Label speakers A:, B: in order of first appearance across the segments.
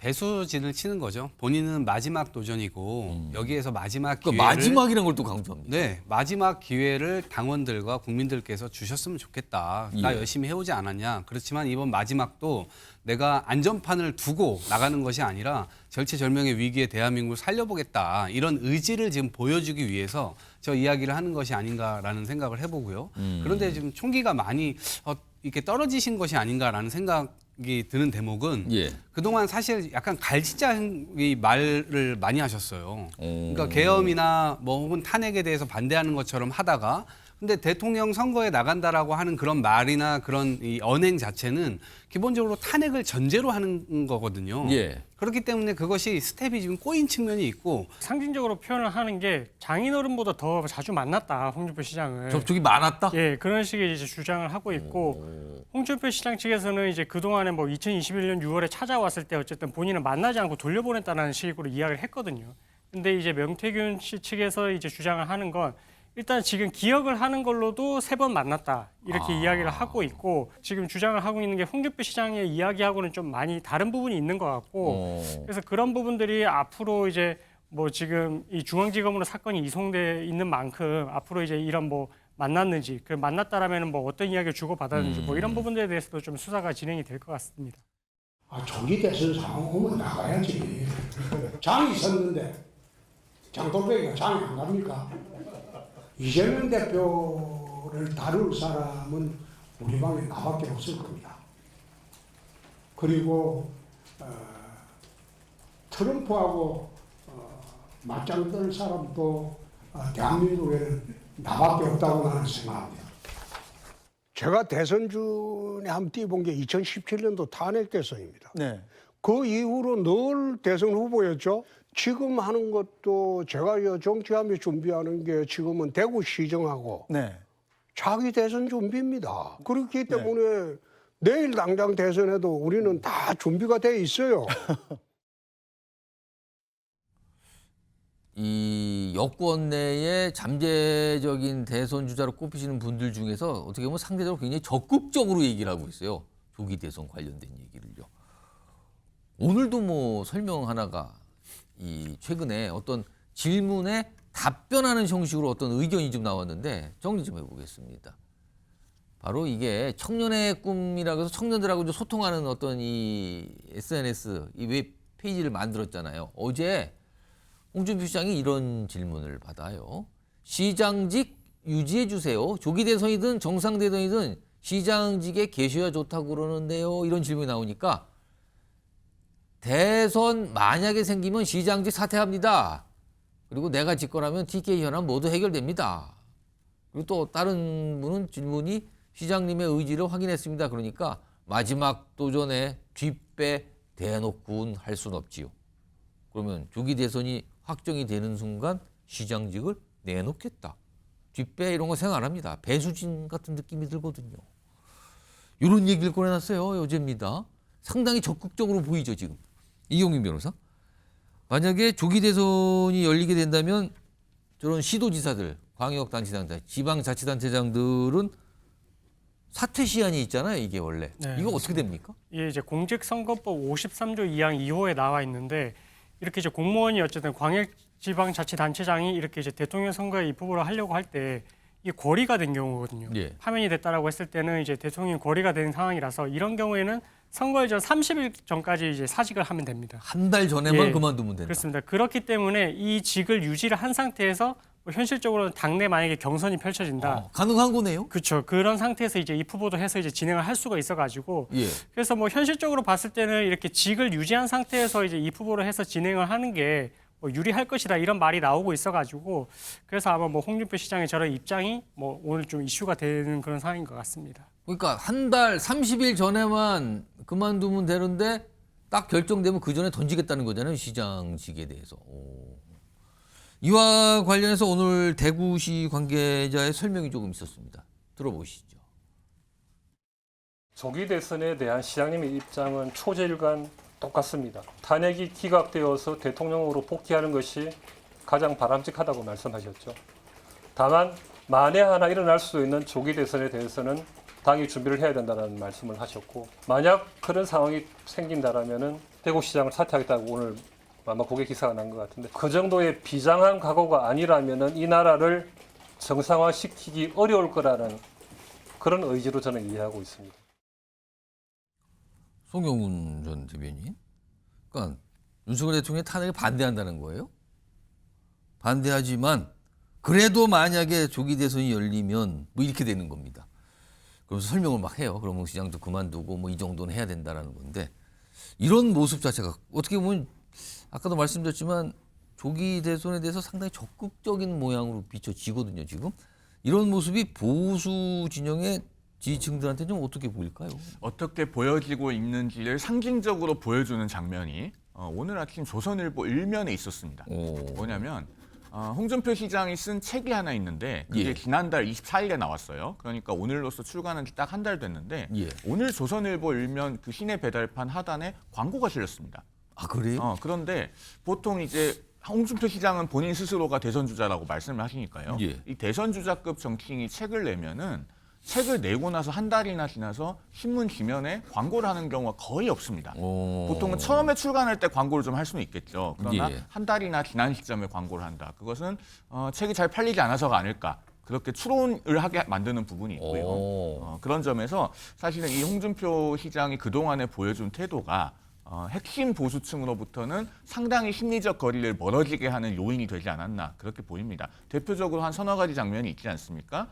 A: 배수진을 치는 거죠. 본인은 마지막 도전이고 여기에서 마지막
B: 그
A: 기회를
B: 마지막이라는 걸 또 강조합니다.
A: 네, 마지막 기회를 당원들과 국민들께서 주셨으면 좋겠다. 나
B: 예.
A: 열심히 해오지 않았냐. 그렇지만 이번 마지막도 내가 안전판을 두고 나가는 것이 아니라 절체절명의 위기에 대한민국을 살려보겠다. 이런 의지를 지금 보여주기 위해서 저 이야기를 하는 것이 아닌가라는 생각을 해보고요. 그런데 지금 총기가 많이 이렇게 떨어지신 것이 아닌가라는 생각이 드는 대목은
B: 예.
A: 그동안 사실 약간 갈짓자의 말을 많이 하셨어요. 그러니까 계엄이나 뭐 혹은 탄핵에 대해서 반대하는 것처럼 하다가 근데 대통령 선거에 나간다라고 하는 그런 말이나 그런 이 언행 자체는 기본적으로 탄핵을 전제로 하는 거거든요.
B: 예.
A: 그렇기 때문에 그것이 스텝이 지금 꼬인 측면이 있고
C: 상징적으로 표현을 하는 게 장인어른보다 더 자주 만났다, 홍준표 시장을.
B: 접촉이 많았다?
C: 예, 그런 식의 이제 주장을 하고 있고 홍준표 시장 측에서는 이제 그동안에 뭐 2021년 6월에 찾아왔을 때 어쨌든 본인은 만나지 않고 돌려보냈다는 식으로 이야기를 했거든요. 근데 이제 명태균 씨 측에서 이제 주장을 하는 건 일단 지금 기억을 하는 걸로도 3번 만났다 이렇게 이야기를 하고 있고 지금 주장을 하고 있는 게 홍준표 시장의 이야기하고는 좀 많이 다른 부분이 있는 것 같고 그래서 그런 부분들이 앞으로 이제 뭐 지금 이 중앙지검으로 사건이 이송돼 있는 만큼 앞으로 이제 이런 뭐 만났는지 그 만났다라면 뭐 어떤 이야기를 주고 받았는지 뭐 이런 부분들에 대해서도 좀 수사가 진행이 될 것 같습니다.
D: 조기 대선 상황 오면 나가야지. 장이 섰는데 장돌배기가 장이 안 갑니까? 이재명 대표를 다룰 사람은 우리 방에 나밖에 없을 겁니다. 그리고 트럼프하고 맞짱 뜰 사람도 대한민국에는 나밖에 없다고 나는 생각합니다. 제가 대선준에 한번 뛰어본 게 2017년도 탄핵 대선입니다.
E: 네.
D: 그 이후로 늘 대선 후보였죠. 지금 하는 것도 제가 정치하며 준비하는 게 지금은 대구시정하고
E: 네.
D: 자기 대선 준비입니다. 그렇기 때문에 내일 당장 대선에도 우리는 다 준비가 돼 있어요.
B: 이 여권 내에 잠재적인 대선 주자로 꼽히시는 분들 중에서 어떻게 보면 상대적으로 굉장히 적극적으로 얘기를 하고 있어요. 조기 대선 관련된 얘기를요. 오늘도 뭐 설명 하나가 이 최근에 어떤 질문에 답변하는 형식으로 어떤 의견이 좀 나왔는데 정리 좀 해보겠습니다. 바로 이게 청년의 꿈이라고 해서 청년들하고 좀 소통하는 어떤 이 SNS, 이 웹 페이지를 만들었잖아요. 어제 홍준표 시장이 이런 질문을 받아요. 시장직 유지해 주세요. 조기 대선이든 정상 대선이든 시장직에 계셔야 좋다고 그러는데요. 이런 질문이 나오니까 대선 만약에 생기면 시장직 사퇴합니다. 그리고 내가 집권하면 TK 현안 모두 해결됩니다. 그리고 또 다른 분은 질문이 시장님의 의지를 확인했습니다. 그러니까 마지막 도전에 뒷배 대놓고는 할 수는 없지요. 그러면 조기 대선이 확정이 되는 순간 시장직을 내놓겠다. 뒷배 이런 거 생각 안 합니다. 배수진 같은 느낌이 들거든요. 이런 얘기를 꺼내놨어요. 어제입니다. 상당히 적극적으로 보이죠 지금. 이용민 변호사. 만약에 조기 대선이 열리게 된다면 저런 시도지사들, 광역단체장들, 지방자치단체장들은 사퇴 시한이 있잖아요. 이게 원래.
C: 네,
B: 이거 어떻게 됩니까?
C: 이게 이제 공직선거법 53조 2항 2호에 나와 있는데 이렇게 이제 공무원이 어쨌든 광역지방자치단체장이 이렇게 이제 대통령 선거에 입후보를 하려고 할 때 이게 거리가 된 경우거든요.
B: 예.
C: 파면이 됐다라고 했을 때는 이제 대통령이 거리가 된 상황이라서 이런 경우에는 선거일전 30일 전까지 이제 사직을 하면 됩니다.
B: 한 달 전에만
C: 예,
B: 그만두면 된다.
C: 그렇습니다. 그렇기 때문에 이 직을 유지를 한 상태에서 뭐 현실적으로는 당내 만약에 경선이 펼쳐진다.
B: 가능한 거네요.
C: 그렇죠. 그런 상태에서 이제 입후보도 해서 이제 진행을 할 수가 있어가지고
B: 예.
C: 그래서 뭐 현실적으로 봤을 때는 이렇게 직을 유지한 상태에서 이제 입후보를 해서 진행을 하는 게 뭐 유리할 것이다 이런 말이 나오고 있어가지고 그래서 아마 뭐 홍준표 시장의 저런 입장이 뭐 오늘 좀 이슈가 되는 그런 상황인 것 같습니다.
B: 그러니까 한 달 30일 전에만 그만두면 되는데 딱 결정되면 그 전에 던지겠다는 거잖아요. 시장직에 대해서. 이와 관련해서 오늘 대구시 관계자의 설명이 조금 있었습니다. 들어보시죠.
F: 조기 대선에 대한 시장님의 입장은 초재일관 똑같습니다. 탄핵이 기각되어서 대통령으로 복귀하는 것이 가장 바람직하다고 말씀하셨죠. 다만 만에 하나 일어날 수 있는 조기 대선에 대해서는 당이 준비를 해야 된다는 말씀을 하셨고 만약 그런 상황이 생긴다라면은 대구시장을 사퇴하겠다고 오늘 아마 그게 기사가 난 것 같은데 그 정도의 비장한 각오가 아니라면은 이 나라를 정상화시키기 어려울 거라는 그런 의지로 저는 이해하고 있습니다.
B: 송영문 전 대변인. 그러니까 윤석열 대통령이 탄핵을 반대한다는 거예요. 반대하지만 그래도 만약에 조기 대선이 열리면 뭐 이렇게 되는 겁니다. 그러면서 설명을 막 해요. 그러면 시장도 그만두고 뭐 이 정도는 해야 된다는 건데 이런 모습 자체가 어떻게 보면 아까도 말씀드렸지만 조기 대선에 대해서 상당히 적극적인 모양으로 비춰지거든요. 지금 이런 모습이 보수 진영의 지지층들한테 좀 어떻게 보일까요?
E: 어떻게 보여지고 있는지를 상징적으로 보여주는 장면이 오늘 아침 조선일보 1면에 있었습니다. 뭐냐면 홍준표 시장이 쓴 책이 하나 있는데 그게
B: 예.
E: 지난달 24일에 나왔어요. 그러니까 오늘로써 출간한 지 딱 한 달 됐는데
B: 예.
E: 오늘 조선일보 1면 그 시내 배달판 하단에 광고가 실렸습니다.
B: 아 그래요?
E: 그런데 보통 이제 홍준표 시장은 본인 스스로가 대선 주자라고 말씀을 하시니까요.
B: 예.
E: 이 대선 주자급 정치인이 책을 내면은 책을 내고 나서 한 달이나 지나서 신문 지면에 광고를 하는 경우가 거의 없습니다. 보통은 처음에 출간할 때 광고를 좀 할 수는 있겠죠. 그러나
B: 예.
E: 한 달이나 지난 시점에 광고를 한다. 그것은 책이 잘 팔리지 않아서가 아닐까. 그렇게 추론을 하게 만드는 부분이 있고요. 그런 점에서 사실은 이 홍준표 시장이 그동안에 보여준 태도가 핵심 보수층으로부터는 상당히 심리적 거리를 멀어지게 하는 요인이 되지 않았나 그렇게 보입니다. 대표적으로 한 서너 가지 장면이 있지 않습니까?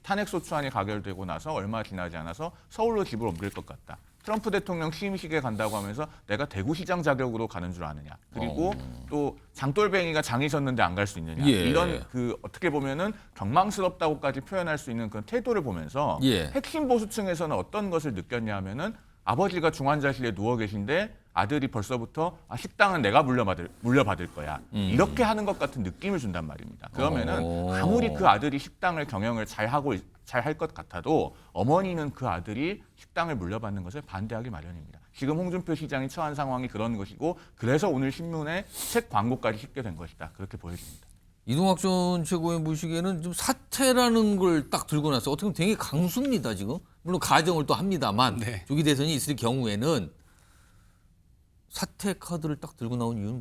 E: 탄핵 소추안이 가결되고 나서 얼마 지나지 않아서 서울로 집을 옮길 것 같다. 트럼프 대통령 취임식에 간다고 하면서 내가 대구시장 자격으로 가는 줄 아느냐. 그리고 또 장돌뱅이가 장이 섰는데 안 갈 수 있느냐.
B: 예.
E: 이런 그 어떻게 보면은 경망스럽다고까지 표현할 수 있는 그런 태도를 보면서
B: 예.
E: 핵심 보수층에서는 어떤 것을 느꼈냐 하면은 아버지가 중환자실에 누워 계신데 아들이 벌써부터 식당은 내가 물려받을 거야. 이렇게 하는 것 같은 느낌을 준단 말입니다. 그러면은 아무리 그 아들이 식당을 경영을 잘 할 것 같아도 어머니는 그 아들이 식당을 물려받는 것을 반대하기 마련입니다. 지금 홍준표 시장이 처한 상황이 그런 것이고 그래서 오늘 신문에 책 광고까지 싣게 된 것이다. 그렇게 보여집니다.
B: 이동학 전 최고의 보시기에는 좀 사퇴라는 걸 딱 들고 나서 어떻게 보면 되게 강수입니다 지금. 물론 가정을 또 합니다만
A: 네.
B: 조기 대선이 있을 경우에는 사퇴 카드를 딱 들고 나온 이유는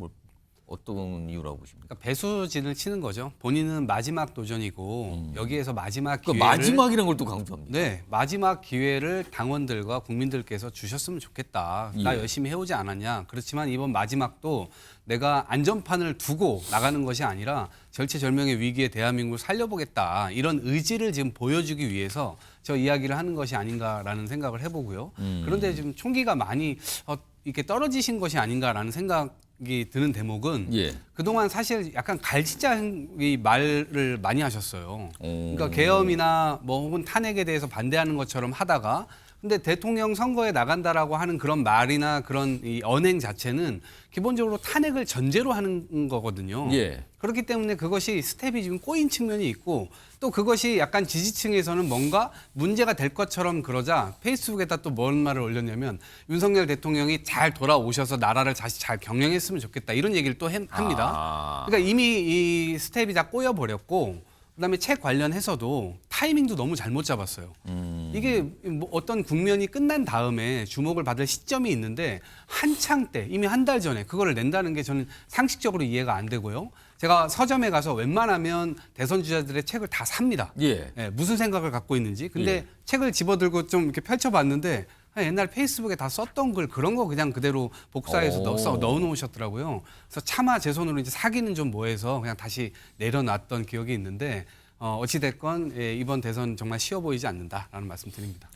B: 어떤 이유라고 보십니까?
A: 그러니까 배수진을 치는 거죠. 본인은 마지막 도전이고 여기에서 마지막
B: 그
A: 기회를
B: 마지막이라는 걸 또 강조합니다.
A: 네, 마지막 기회를 당원들과 국민들께서 주셨으면 좋겠다. 나
B: 예.
A: 열심히 해오지 않았냐. 그렇지만 이번 마지막도 내가 안전판을 두고 나가는 것이 아니라 절체절명의 위기에 대한민국을 살려보겠다. 이런 의지를 지금 보여주기 위해서 저 이야기를 하는 것이 아닌가라는 생각을 해보고요. 그런데 지금 총기가 많이 이렇게 떨어지신 것이 아닌가라는 생각이 드는 대목은
B: 예.
A: 그동안 사실 약간 갈치자의 말을 많이 하셨어요. 그러니까 계엄이나 뭐 혹은 탄핵에 대해서 반대하는 것처럼 하다가 근데 대통령 선거에 나간다라고 하는 그런 말이나 그런 이 언행 자체는 기본적으로 탄핵을 전제로 하는 거거든요.
B: 예.
A: 그렇기 때문에 그것이 스텝이 지금 꼬인 측면이 있고 또 그것이 약간 지지층에서는 뭔가 문제가 될 것처럼 그러자 페이스북에다 또 뭔 말을 올렸냐면 윤석열 대통령이 잘 돌아오셔서 나라를 다시 잘 경영했으면 좋겠다 이런 얘기를 또 합니다. 그러니까 이미 이 스텝이 다 꼬여버렸고 그다음에 책 관련해서도 타이밍도 너무 잘못 잡았어요. 이게 뭐 어떤 국면이 끝난 다음에 주목을 받을 시점이 있는데 한창 때 이미 한 달 전에 그거를 낸다는 게 저는 상식적으로 이해가 안 되고요. 제가 서점에 가서 웬만하면 대선 주자들의 책을 다 삽니다.
B: 예.
A: 예, 무슨 생각을 갖고 있는지. 근데
B: 예.
A: 책을 집어들고 좀 이렇게 펼쳐봤는데 옛날 페이스북에 다 썼던 글 그런 거 그냥 그대로 복사해서 넣어놓으셨더라고요. 그래서 차마 제 손으로 이제 사기는 좀 뭐해서 그냥 다시 내려놨던 기억이 있는데 어찌됐건 이번 대선 정말 쉬워 보이지 않는다라는 말씀 드립니다.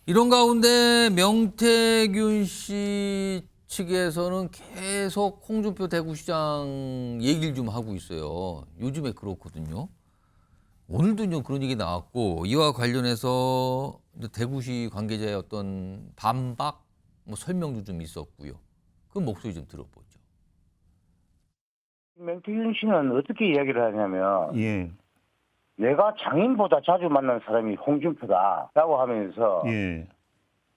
B: 이런 가운데 명태균 씨 측에서는 계속 홍준표 대구시장 얘기를 좀 하고 있어요. 요즘에 그렇거든요. 오늘도 좀 그런 얘기 나왔고 이와 관련해서 대구시 관계자의 어떤 반박, 뭐 설명도 좀 있었고요. 그 목소리 좀 들어보죠.
G: 명태균 씨는 어떻게 이야기를 하냐면
H: 예,
G: 내가 장인보다 자주 만난 사람이 홍준표다라고 하면서
H: 예.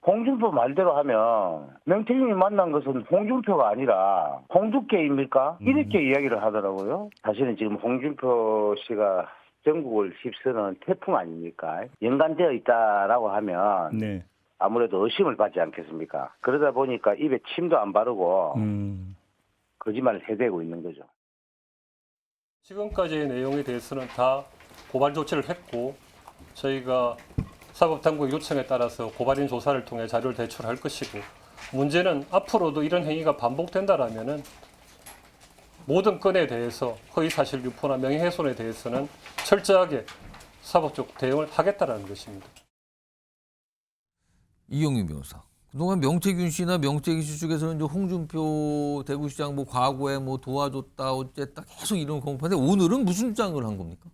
G: 홍준표 말대로 하면 명태균이 만난 것은 홍준표가 아니라 홍두깨입니까? 이렇게 이야기를 하더라고요. 사실은 지금 홍준표 씨가 전국을 휩쓰는 태풍 아닙니까? 연관되어 있다라고 하면
H: 네.
G: 아무래도 의심을 받지 않겠습니까? 그러다 보니까 입에 침도 안 바르고 거짓말을 해대고 있는 거죠.
F: 지금까지의 내용에 대해서는 다 고발 조치를 했고 저희가 사법당국 요청에 따라서 고발인 조사를 통해 자료를 제출할 것이고 문제는 앞으로도 이런 행위가 반복된다라면은 모든 건에 대해서 허위사실 유포나 명예훼손에 대해서는 철저하게 사법적 대응을 하겠다라는 것입니다.
B: 이용윤 변호사. 그동안 명태균 씨나 명태균 씨 쪽에서는 이제 홍준표 대구시장 뭐 과거에 뭐 도와줬다 어쨌다 계속 이런 공판인데 오늘은 무슨 주장을 한 겁니까?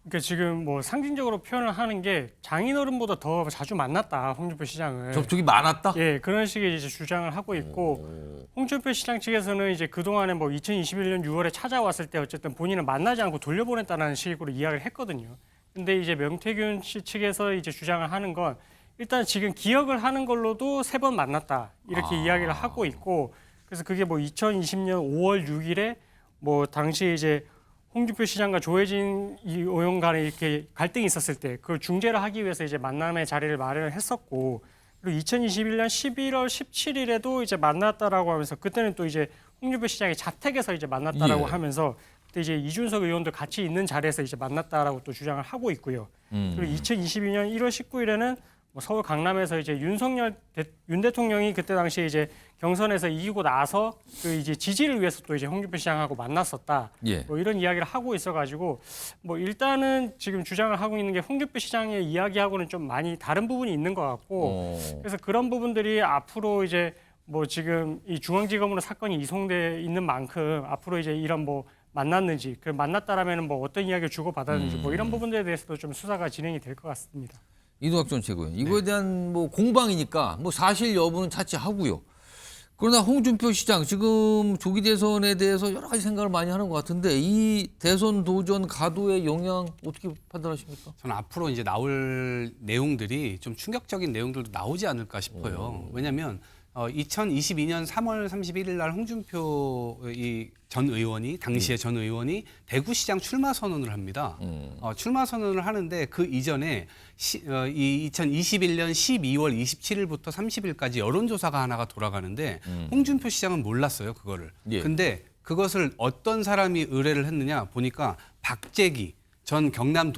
C: 그러니까 지금 뭐 상징적으로 표현을 하는 게 장인어른보다 더 자주 만났다 홍준표 시장을.
B: 접촉이 많았다?
C: 예, 그런 식의 이제 주장을 하고 있고 홍준표 시장 측에서는 이제 그 동안에 뭐 2021년 6월에 찾아왔을 때 어쨌든 본인은 만나지 않고 돌려보냈다는 식으로 이야기를 했거든요. 근데 이제 명태균 씨 측에서 이제 주장을 하는 건 일단 지금 기억을 하는 걸로도 3번 만났다 이렇게 이야기를 하고 있고 그래서 그게 뭐 2020년 5월 6일에 뭐 당시 이제 홍준표 시장과 조혜진 의원 간에 이렇게 갈등이 있었을 때 그걸 중재를 하기 위해서 이제 만남의 자리를 마련을 했었고 그리고 2021년 11월 17일에도 이제 만났다라고 하면서 그때는 또 이제 홍준표 시장이 자택에서 이제 만났다라고 하면서 그때 이제 이준석 의원도 같이 있는 자리에서 이제 만났다라고 또 주장을 하고 있고요. 그리고 2022년 1월 19일에는 뭐 서울 강남에서 이제 윤 대통령이 그때 당시에 이제 경선에서 이기고 나서 그 이제 지지를 위해서 또 이제 홍준표 시장하고 만났었다.
B: 예.
C: 뭐 이런 이야기를 하고 있어가지고 뭐 일단은 지금 주장을 하고 있는 게 홍준표 시장의 이야기하고는 좀 많이 다른 부분이 있는 것 같고 그래서 그런 부분들이 앞으로 이제 뭐 지금 이 중앙지검으로 사건이 이송돼 있는 만큼 앞으로 이제 이런 뭐 만났는지 그 만났다라면은 뭐 어떤 이야기를 주고 받았는지 뭐 이런 부분들에 대해서도 좀 수사가 진행이 될 것 같습니다.
B: 이동학 전 최고위원. 이거에 대한 뭐 공방이니까 뭐 사실 여부는 차치하고요. 그러나 홍준표 시장 지금 조기 대선에 대해서 여러 가지 생각을 많이 하는 것 같은데 이 대선 도전 가도의 영향 어떻게 판단하십니까?
A: 저는 앞으로 이제 나올 내용들이 좀 충격적인 내용들도 나오지 않을까 싶어요. 왜냐하면 2022년 3월 31일 날 홍준표 전 의원이 당시의 전 의원이 대구시장 출마 선언을 합니다. 출마 선언을 하는데 그 이전에 이 2021년 12월 27일부터 30일까지 여론조사가 하나가 돌아가는데 홍준표 시장은 몰랐어요, 그거를.
B: 예.
A: 근데 그것을 어떤 사람이 의뢰를 했느냐 보니까 박재기 전 경남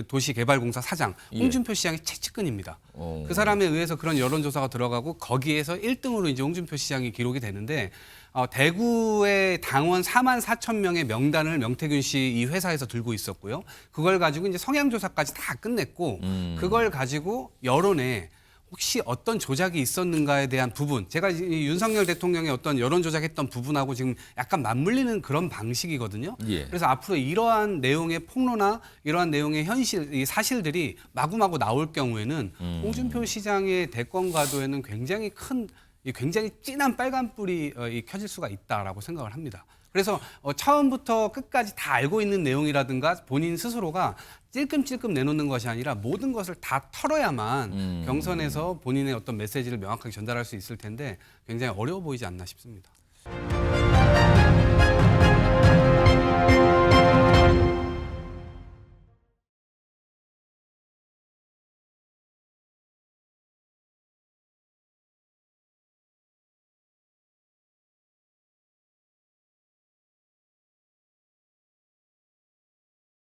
A: 도시개발공사 사장 홍준표 시장의 최측근입니다. 그 사람에 의해서 그런 여론조사가 들어가고 거기에서 1등으로 이제 홍준표 시장이 기록이 되는데 대구의 당원 4만 4천 명의 명단을 명태균 씨 이 회사에서 들고 있었고요. 그걸 가지고 이제 성향조사까지 다 끝냈고 그걸 가지고 여론에 혹시 어떤 조작이 있었는가에 대한 부분, 제가 윤석열 대통령의 어떤 여론 조작했던 부분하고 지금 약간 맞물리는 그런 방식이거든요.
B: 예.
A: 그래서 앞으로 이러한 내용의 폭로나 이러한 내용의 현실, 이 사실들이 마구마구 나올 경우에는 홍준표 시장의 대권 가도에는 굉장히 진한 빨간불이 켜질 수가 있다라고 생각을 합니다. 그래서 처음부터 끝까지 다 알고 있는 내용이라든가 본인 스스로가 찔끔찔끔 내놓는 것이 아니라 모든 것을 다 털어야만 경선에서 본인의 어떤 메시지를 명확하게 전달할 수 있을 텐데 굉장히 어려워 보이지 않나 싶습니다.